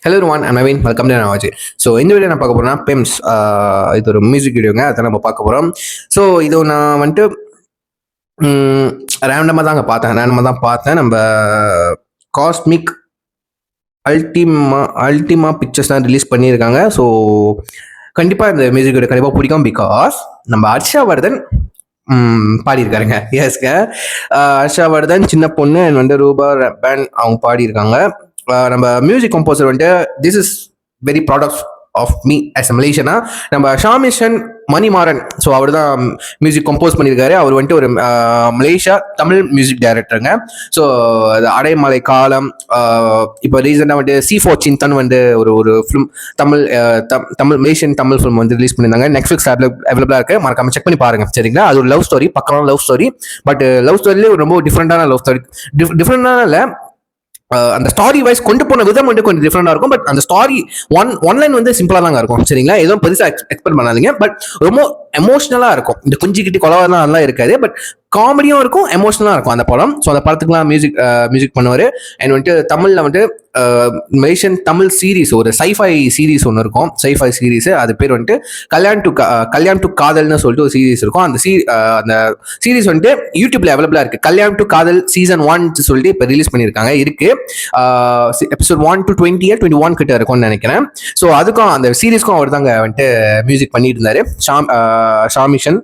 Hello one I'm Naveen, welcome to Navaji. So இந்த வீடியோ நான் பார்க்க போகிறேன்னா பெம்ஸ், இது ஒரு மியூசிக் வீடியோங்க, அதை நம்ம பார்க்க போகிறோம். ஸோ இது நான் வந்துட்டு ரேண்டமாக தான் பார்த்தேன். நம்ம காஸ்மிக் அல்டிமா பிக்சர்ஸ் தான் ரிலீஸ் பண்ணியிருக்காங்க. ஸோ கண்டிப்பாக இந்த மியூசிக் வீடியோ கண்டிப்பாக பிடிக்கும். பிகாஸ் நம்ம ஹர்ஷவர்தன் பாடியிருக்காருங்க. எஸ்ங்க, ஹர்ஷவர்தன், சின்ன பொண்ணு அண்ட் வந்து ரூபா பேண்ட் அவங்க பாடியிருக்காங்க. நம்ம மியூசிக் கம்போசர் வந்துட்டு this is very proud of me as a மலேசியனா. நம்ம ஷாமிஷன் மணிமாறன், ஸோ அவர் தான் மியூசிக் கம்போஸ் பண்ணியிருக்காரு. அவர் வந்துட்டு ஒரு மலேசியா தமிழ் மியூசிக் டைரக்டருங்க. ஸோ அது அடைமலை காலம், இப்போ ரீசெண்டாக வந்துட்டு C4 சிந்தன் வந்து ஒரு film Tamil Malaysian Tamil film வந்து ரிலீஸ் பண்ணியிருந்தாங்க. நெட்ஃப்ளிக்ஸ் அவைலபிளாக இருக்கு, மறக்காம செக் பண்ணி பாருங்க. சரிங்களா, அது ஒரு லவ் ஸ்டோரி, பக்கமான லவ் ஸ்டோரி. பட் லவ் ஸ்டோரியிலே ரொம்ப டிஃப்ரெண்டான லவ் ஸ்டோரி. டிஃப்ரெண்டான இல்லை, அந்த ஸ்டாரி வைஸ் கொண்டு போன விதம் வந்து கொஞ்சம் டிஃப்ரெண்டா இருக்கும். பட் அந்த ஸ்டாரி ஒன்லைன் வந்து சிம்பிளா தாங்க இருக்கும். சரிங்களா, எதுவும் பெருசா எக்ஸ்பெக்ட் பண்ணாதீங்க. பட் ரொம்ப எமோஷனலா இருக்கும். இந்த குஞ்சிக்கிட்டி கொலவெல்லாம் அதெல்லாம் இருக்காது. பட் காமெடியும் இருக்கும், எமோஷனலா இருக்கும் அந்த படம். ஸோ அந்த படத்துக்குலாம் மியூசிக் பண்ணுவார். அண்ட் வந்துட்டு தமிழ்ல வந்து மலேசியன் தமிழ் சீரீஸ், ஒரு சைஃபை சீரீஸ் ஒன்று இருக்கும். சைஃபை சீரீஸ், அது பேர் வந்துட்டு கல்யாண் டு காதல்னு சொல்லிட்டு ஒரு சீரீஸ் இருக்கும். அந்த சீரீஸ் வந்துட்டு யூடியூப்ல அவைலபிளா இருக்கு. கல்யாண் டு காதல் சீசன் 1 சொல்லிட்டு இப்போ ரிலீஸ் பண்ணியிருக்காங்க. இருக்கு எபிசோட் 1 to 21 கிட்ட இருக்கும்னு நினைக்கிறேன். ஸோ அதுக்கும் அந்த சீரீஸ்க்கும் அவர் தாங்க வந்துட்டு மியூசிக் பண்ணிட்டு இருந்தாரு. ஷாமிஷன்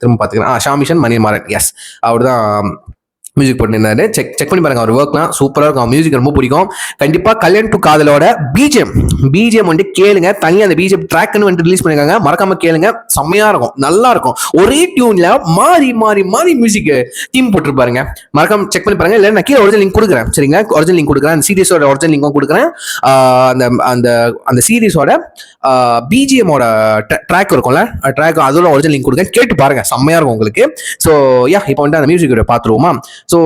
திரும்ப பார்த்துக்கிறேன், ஷாமிஷன் மணிமாறன். எஸ், அவர் தான் மியூசிக் பண்ணியிருந்தாரு. செக் பண்ணி பாருங்க, அவர் ஒர்க்லாம் சூப்பராக இருக்கும். அவர் மியூசிக் ரொம்ப பிடிக்கும். கண்டிப்பாக கல்யாண் டு காதலோட பிஜிஎம் வந்து கேளுங்க. தனியாக அந்த பிஜிஎம் ட்ராக்னு வந்து ரிலீஸ் பண்ணியிருக்காங்க, மறக்காம கேளுங்க. செம்மையா இருக்கும், நல்லா இருக்கும். ஒரே டியூன்ல மாறி மாறி மாறி மியூசிக் தீம் போட்டுருப்பாருங்க. மறக்காம செக் பண்ணி பாருங்க. இல்லை நான் கீழே ஒரிஜினல் லிங்க் கொடுக்குறேன். சரிங்களா, ஒரிஜினல் லிங்க் கொடுக்குறேன். அந்த சீரீஸோட ஒரிஜினல் லிங்க்கும் கொடுக்குறேன். அந்த சீரீஸோட பிஜிஎமோட ட்ராக் இருக்கும்ல, ட்ராக் அதோட ஒரிஜினல் லிங்க் கொடுக்குறேன். கேட்டு பாருங்க, செம்மையா இருக்கும் உங்களுக்கு. ஸோ இப்போ வந்துட்டு அந்த மியூசிக் பார்த்துருவோமா? ஸோ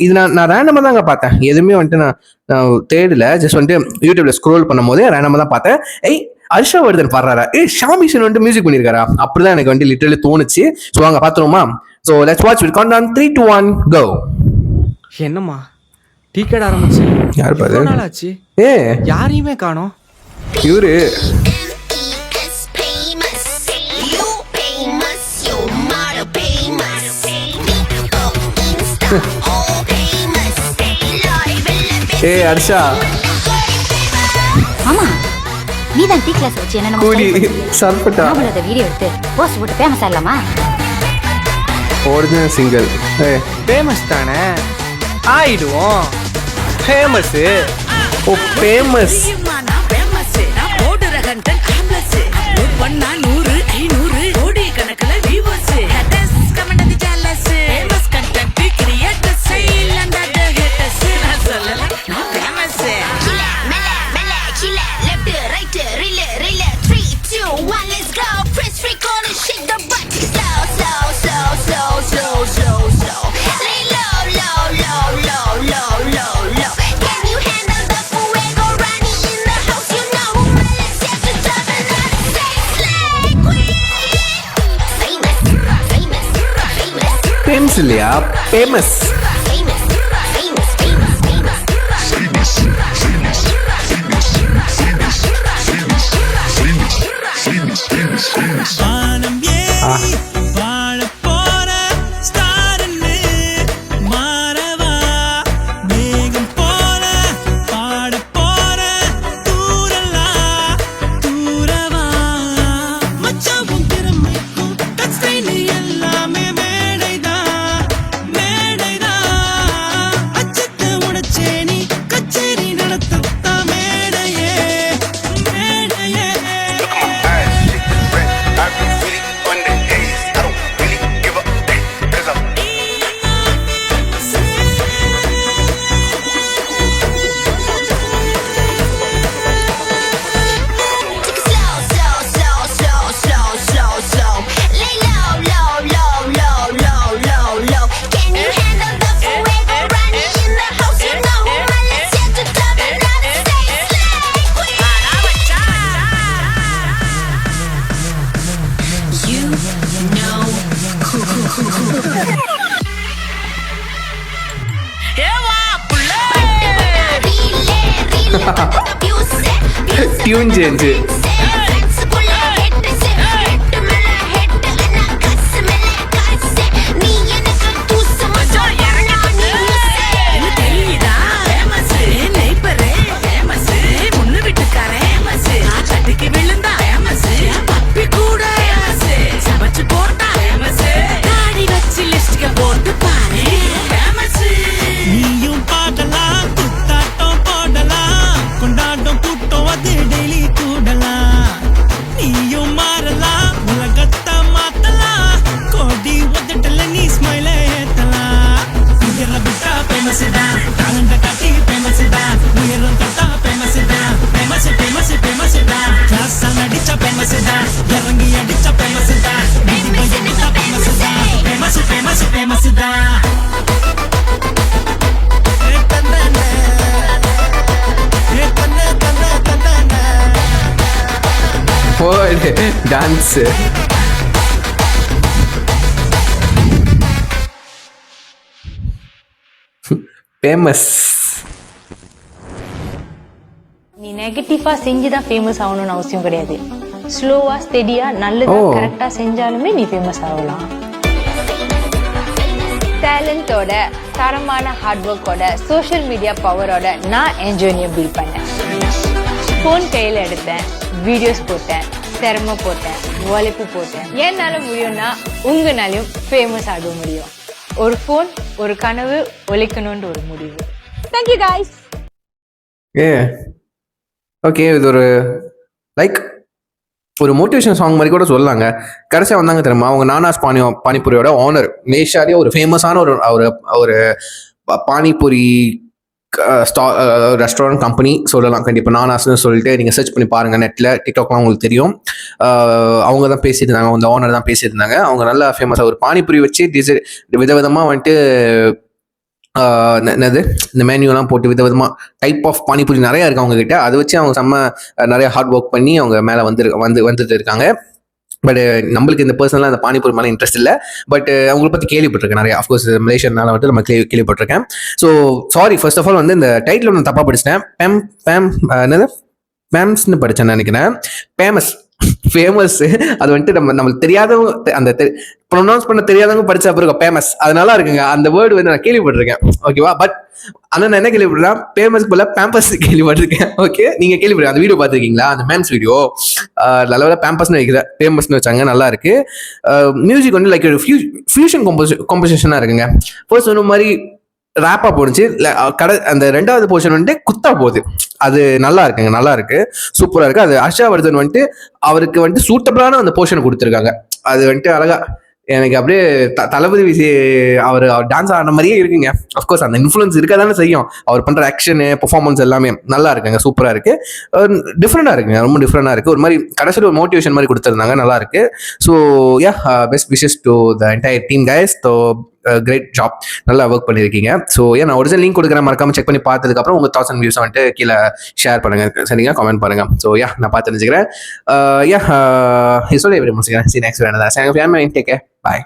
இது நான் ரேண்டமாக தாங்க பார்த்தேன். எதுவுமே வந்துட்டு நான் தேடல, ஜஸ்ட் வந்துட்டு யூடியூப்ல ஸ்க்ரோல் பண்ணும் போது ரேண்டமாக தான் பார்த்தேன். ஹர்ஷவர்தன் பாடுறாரா, ஷாமிஷன் வந்துட்டு மியூசிக் பண்ணியிருக்காரா, அப்படிதான் எனக்கு வந்துட்டு லிட்டரலி தோணுச்சு. ஸோ அங்கே பார்த்துருவோமா? So let's watch with count down 3 to 1 go. என்னம்மா டீ கடை ஆரம்பிச்சு யார் பாரு நாளாச்சு, யாரையுமே காணோம். இவரு ஹர்ஷா, ஆமா நீ தான் டீ கிளாஸ் வச்சு என்ன கூலி சர்பட்டா நம்மளோட வீடியோ எடுத்து போஸ்ட் போட்டு ஃபேமஸ் ஆகலாமா? ஒரிஜினல் சிங்கிள் ஃபேமஸ் தானே, ஆயிடுவோம் ஃபேமஸ். ஓ ஃபேமஸ். ஃபேமஸ் இல்லையா, ஃபேமஸ். Tune change. நீயும் பாடலாம், குத்தாட்டம் போடலாம், கொண்டாட்டம் கூட்டம் அது டெய்லி கூடலாம். நீயும் மாறலாம், உலகத்தை மாத்தலாம், கோடி உதட்டல நீ ஸ்மைல ஏத்தலாம். உயர விட்டா ஃபேமஸ் தான், டாலண்ட காட்டி ஃபேமஸ் தான், உயரம் தொட்டா ஃபேமஸ் தான், ஃபேமஸ் ஃபேமஸ் ஃபேமஸ் தான், கிளாஸ் அடிச்சா ஃபேமஸ் தான், இறங்கி அடிச்சா ஃபேமஸ் தான், நீதி பையன் ஃபேமஸ் தான், ஃபேமஸ் ஃபேமஸ் ஃபேமஸ் தான். போடு டான்ஸு. ஃபேமஸ். நீ நெகட்டிவா செஞ்சுதான் ஃபேமஸ் ஆகணும்னு அவசியம் கிடையாது. ஸ்லோவா ஸ்டெடியா நல்லதா ஓ. கரெக்டா செஞ்சாலுமே நீ ஃபேமஸ் ஆகலாம். டேலண்டோட, தரமான ஹார்ட் ஒர்க்கோட, சோஷியல் மீடியா பவரோட நான் என் ஜேர்னியை பில்ட் பண்ணேன். ஃபோன் கையில் எடுத்தேன், வீடியோஸ் போட்டேன், சிரமம் போட்டேன், உழைப்பு போட்டேன். என்னால முடியும்னா உங்களாலையும் ஃபேமஸ் ஆக முடியும். ஒரு ஃபோன், ஒரு கனவு, உழைக்கணும்ன்ற ஒரு முடிவு. Thank you guys. ஓகே, இது ஒரு லைக் ஒரு மோட்டிவேஷன் சாங் மாதிரி கூட சொல்லலாங்க. கடைசியாக வந்தாங்க தெரியுமா, அவங்க நானாஸ் பானிபூரியோட ஓனர், நேஷாலே ஒரு ஃபேமஸான ஒரு பானிபூரி ரெஸ்டாரண்ட் கம்பெனி சொல்லலாம் கண்டிப்பாக. நானாஸ்னு சொல்லிட்டு நீங்கள் சர்ச் பண்ணி பாருங்கள் நெட்டில், டிக்டாக்லாம் உங்களுக்கு தெரியும். அவங்க தான் பேசியிருந்தாங்க, அந்த ஓனர் தான் பேசியிருந்தாங்க. அவங்க நல்லா ஃபேமஸாக ஒரு பானிபூரி வச்சு விதவிதமாக வந்துட்டு என்னது இந்த மெனுலாம் போட்டு விதவிதமாக டைப் ஆஃப் பானிபூரி நிறையா இருக்குது அவங்ககிட்ட. அதை வச்சு அவங்க செம்ம நிறைய ஹார்ட் ஒர்க் பண்ணி அவங்க மேலே வந்துட்டு இருக்காங்க. பட் நம்மளுக்கு இந்த பர்சனலாக அந்த பானிபூரி மேலே இன்ட்ரெஸ்ட் இல்லை. பட் அவங்களை பற்றி கேள்விப்பட்டிருக்கேன் நிறையா. அஃப்கோர்ஸ் மலேசியனால வந்துட்டு நம்ம கேள்விப்பட்டிருக்கேன். So sorry, first of all வந்து இந்த டைட்டில் நான் தப்பாக படிச்சிட்டேன். என்னது பேம்ஸ்ன்னு படித்தேன்னு நினைக்கிறேன். ஃபேமஸ் அது வந்துட்டு நம்மளுக்கு தெரியாதவங்க, அந்த ப்ரொனவுன்ஸ் பண்ண தெரியாதவங்க படிச்சா பிறகு ஃபேமஸ், அது நல்லா இருக்குங்க. அந்த வேர்டு வந்து நான் கேள்விப்பட்டிருக்கேன். ஓகேவா? பட் ஆனால் நான் என்ன கேள்விப்பட்டேன், ஃபேமஸ்க்கு போல பேம்பஸ் கேள்விப்பட்டிருக்கேன். ஓகே, நீங்க கேள்விப்பட்டிருக்கேன். அந்த வீடியோ பார்த்துருக்கீங்களா, அந்த மேம்ஸ் வீடியோ? நல்ல பேம்பஸ்ன்னு வைக்கிறேன், ஃபேமஸ்னு வச்சாங்க, நல்லா இருக்கு. மியூசிக் வந்து லைக் ஒரு ஃபியூஷன் காம்போசிஷனாக இருக்குங்க. ஃபர்ஸ்ட் சொன்ன மாதிரி ரேப்பா போனுச்சு, அந்த ரெண்டாவது போர்ஷன் வந்துட்டு குத்தா போகுது. அது நல்லா இருக்குங்க, நல்லா இருக்கு, சூப்பரா இருக்கு. அது ஹர்ஷவர்தன் வந்துட்டு அவருக்கு வந்துட்டு சூட்டபிளான அந்த போர்ஷன் கொடுத்துருக்காங்க. அது வந்துட்டு அழகா எனக்கு அப்படியே தளபதி விஜய் அவர் டான்ஸ் ஆடுற மாதிரியே இருக்குங்க. அஃப்கோர்ஸ் அந்த இன்ஃப்ளூயன்ஸ் இருக்க தானே செய்யும். அவர் பண்ற ஆக்ஷனு, பெர்ஃபார்மன்ஸ் எல்லாமே நல்லா இருக்குங்க, சூப்பரா இருக்கு, டிஃப்ரெண்டா இருக்குங்க, ரொம்ப டிஃப்ரெண்டா இருக்கு. ஒரு மாதிரி கடைசியில் ஒரு மோட்டிவேஷன் மாதிரி கொடுத்துருந்தாங்க, நல்லா இருக்கு. So yeah, best wishes to the entire team guys. So great job, நல்லா ஒர்க் பண்ணியிருக்கீங்க. ஸோ ஏன் நான் ஒரிஜினல் லிங்க் கொடுக்குறேன், மறக்காம செக் பண்ணி பார்த்ததுக்கப்புறம் உங்கள் 1000 வியூஸ் வந்துட்டு கீழே ஷேர் பண்ணுங்க, சரிங்க, கமெண்ட் பண்ணுங்க. ஸோ யா, நான் பார்த்து தெரிஞ்சுக்கிறேன். யா, சொல்லி எப்படி முடிச்சுக்கிறேன். சி நெக்ஸ்ட் வேணாம். டேக் கேர், பாய்.